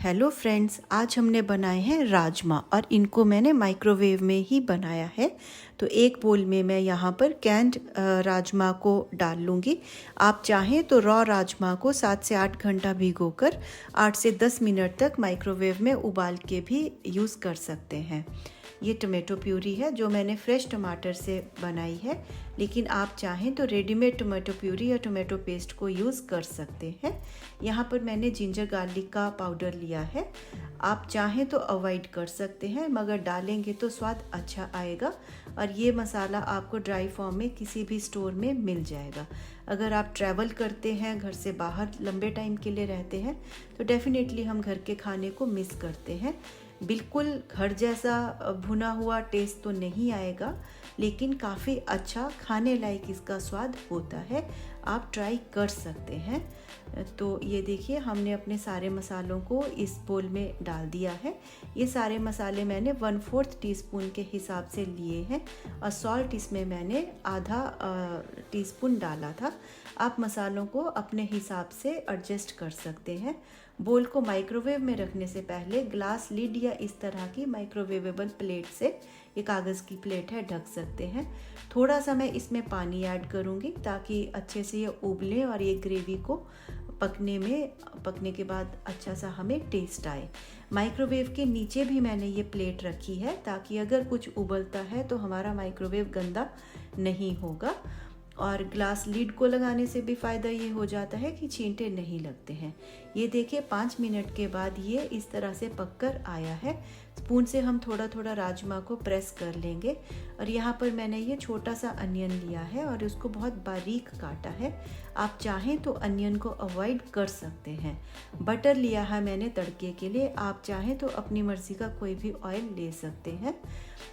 Hello friends, आज हमने बनाए हैं राजमा और इनको मैंने माइक्रोवेव में ही बनाया है। तो एक बोल में मैं यहाँ पर कैंड राजमा को डाल लूँगी। आप चाहें तो रॉ राजमा को 7 से 8 घंटा भिगोकर 8 से 10 मिनट तक माइक्रोवेव में उबाल के भी यूज़ कर सकते हैं। ये टोमेटो प्यूरी है जो मैंने फ्रेश टमाटर से बनाई है, लेकिन आप चाहें तो रेडीमेड टोमेटो प्यूरी या टोमेटो पेस्ट को यूज़ कर सकते हैं। यहाँ पर मैंने जिंजर गार्लिक का पाउडर लिया है। आप चाहें तो अवॉइड कर सकते हैं, मगर डालेंगे तो स्वाद अच्छा आएगा। और ये मसाला आपको ड्राई फॉर्म में किसी भी स्टोर में मिल जाएगा। अगर आप ट्रैवल करते हैं, घर से बाहर लंबे टाइम के लिए रहते हैं, तो डेफिनेटली हम घर के खाने को मिस करते हैं। बिल्कुल घर जैसा भुना हुआ टेस्ट तो नहीं आएगा, लेकिन काफ़ी अच्छा खाने लायक इसका स्वाद होता है। आप ट्राई कर सकते हैं। तो ये देखिए, हमने अपने सारे मसालों को इस बोल में डाल दिया है। ये सारे मसाले मैंने 1/4 टीस्पून के हिसाब से लिए हैं और सॉल्ट इसमें मैंने आधा टीस्पून डाला था। आप मसालों को अपने हिसाब से एडजस्ट कर सकते हैं। बोल को माइक्रोवेव में रखने से पहले ग्लास लिड या इस तरह की माइक्रोवेवेबल प्लेट से, ये कागज़ की प्लेट है, ढक सकते हैं। थोड़ा सा मैं इसमें पानी ऐड करूँगी ताकि अच्छे से ये उबले और ये ग्रेवी को पकने के बाद अच्छा सा हमें टेस्ट आए। माइक्रोवेव के नीचे भी मैंने ये प्लेट रखी है ताकि अगर कुछ उबलता है तो हमारा माइक्रोवेव गंदा नहीं होगा। और ग्लास लीड को लगाने से भी फ़ायदा ये हो जाता है कि छींटे नहीं लगते हैं। ये देखिए, 5 मिनट के बाद ये इस तरह से पककर आया है। स्पून से हम थोड़ा थोड़ा राजमा को प्रेस कर लेंगे। और यहाँ पर मैंने ये छोटा सा अनियन लिया है और उसको बहुत बारीक काटा है। आप चाहें तो अनियन को अवॉइड कर सकते हैं। बटर लिया है मैंने तड़के के लिए। आप चाहें तो अपनी मर्ज़ी का कोई भी ऑयल ले सकते हैं।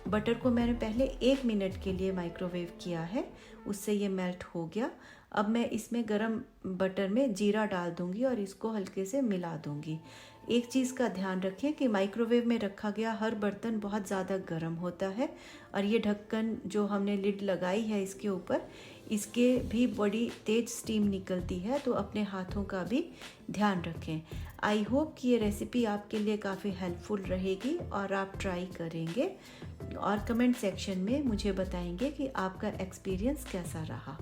बटर को मैंने पहले 1 मिनट के लिए माइक्रोवेव किया है, उससे ये मेल्ट हो गया। अब मैं इसमें गरम बटर में जीरा डाल दूंगी और इसको हल्के से मिला दूंगी। एक चीज़ का ध्यान रखें कि माइक्रोवेव में रखा गया हर बर्तन बहुत ज़्यादा गर्म होता है और ये ढक्कन जो हमने लिड लगाई है इसके ऊपर, इसके भी बड़ी तेज़ स्टीम निकलती है, तो अपने हाथों का भी ध्यान रखें। आई होप कि ये रेसिपी आपके लिए काफ़ी हेल्पफुल रहेगी और आप ट्राई करेंगे और कमेंट सेक्शन में मुझे बताएंगे कि आपका एक्सपीरियंस कैसा रहा।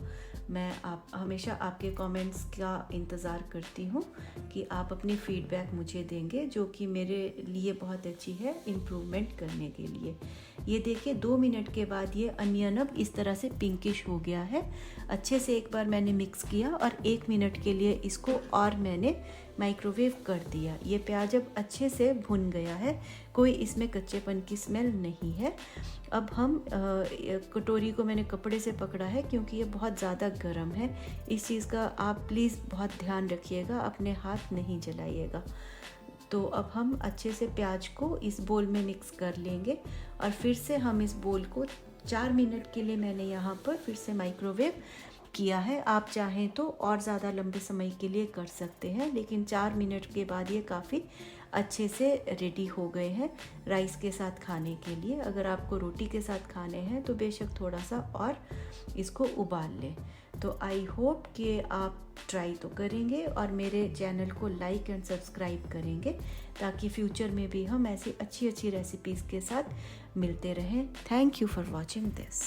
मैं हमेशा आपके कमेंट्स का इंतज़ार करती हूँ कि आप अपनी फ़ीडबैक मुझे देंगे, जो कि मेरे लिए बहुत अच्छी है इम्प्रूवमेंट करने के लिए। ये देखिए, 2 मिनट के बाद ये अनियन अब इस तरह से पिंकिश हो गया है। अच्छे से एक बार मैंने मिक्स किया और 1 मिनट के लिए इसको और मैंने माइक्रोवेव कर दिया। ये प्याज अब अच्छे से भुन गया है, कोई इसमें कच्चेपन की स्मेल नहीं है। अब हम कटोरी को मैंने कपड़े से पकड़ा है क्योंकि ये बहुत ज़्यादा गर्म है। इस चीज़ का आप प्लीज़ बहुत ध्यान रखिएगा, अपने हाथ नहीं जलाइएगा। तो अब हम अच्छे से प्याज को इस बोल में मिक्स कर लेंगे और फिर से हम इस बोल को 4 मिनट के लिए मैंने यहाँ पर फिर से माइक्रोवेव किया है। आप चाहें तो और ज़्यादा लंबे समय के लिए कर सकते हैं, लेकिन 4 मिनट के बाद ये काफ़ी अच्छे से रेडी हो गए हैं राइस के साथ खाने के लिए। अगर आपको रोटी के साथ खाने हैं तो बेशक थोड़ा सा और इसको उबाल लें। तो आई होप कि आप ट्राई तो करेंगे और मेरे चैनल को लाइक एंड सब्सक्राइब करेंगे ताकि फ्यूचर में भी हम ऐसी अच्छी अच्छी रेसिपीज़ के साथ मिलते रहें। Thank you for watching this.